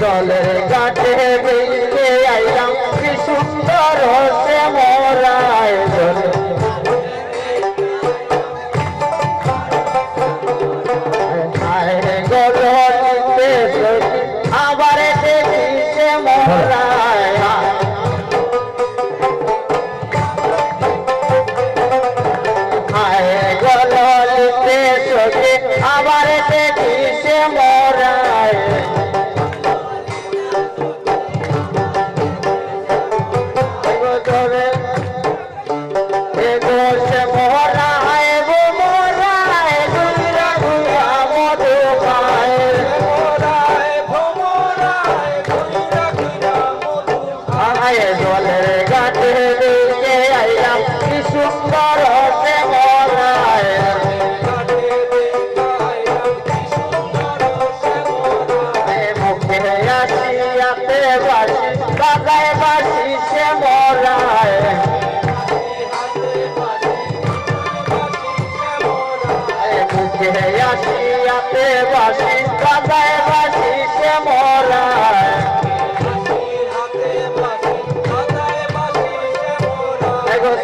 জলের ঘাটে বেরিয়ে আইলাম কি সুন্দর হচ্ছে মোরায় আবার দেখিছে মোরায় গলিতে চোখে আবার দেখিছে মোরায় জলের ঘাটে দেখে আইলাম কি সুন্দর হচ্ছে মোরায় মুখে আসিয়াতে বাসি বাজায় বাসি সে মোরায় মুখে আসিয়াতে বাসি বাজায় বাসি সে মোরায়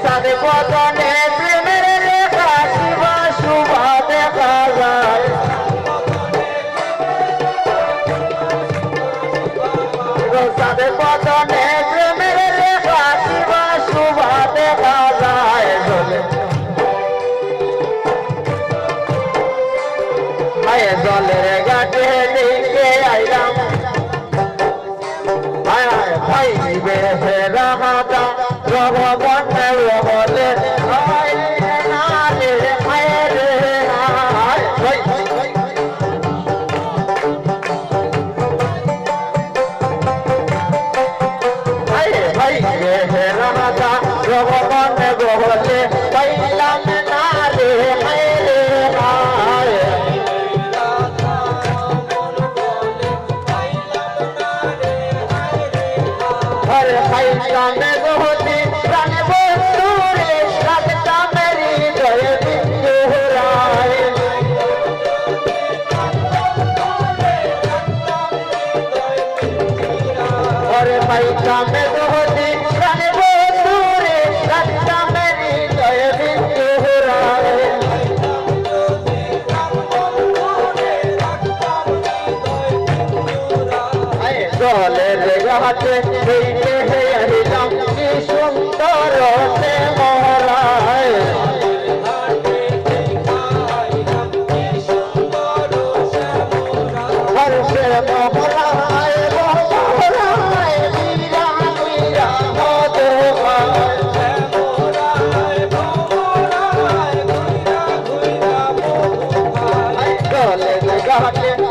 সাদে বদনে প্রেমের রেখা শিবা শুভা দেখা যায় সাদে বদনে প্রেমের রেখা শিবা শুভা দেখা যায় জলের ঘাটে দেখে আইলাম ভাই রাহাদা রঘবনে রহলে রাহাদা রঘবনে রহলে পাইলাম না রে পাইলাম গহতি প্রাণ বন্ধুরে রাখতা মেরি জয় বিন্দুরায় ওরে পাইলাম গহতি প্রাণ বন্ধুরে রাখতা মেরি জয় বিন্দুরায় জলের ঘাটে দেখে আইলাম কি সুন্দর হচ্ছে মোরায় হর্ষে মোরায় মোরায় মীরা মীরা মধুমায় জলের ঘাটে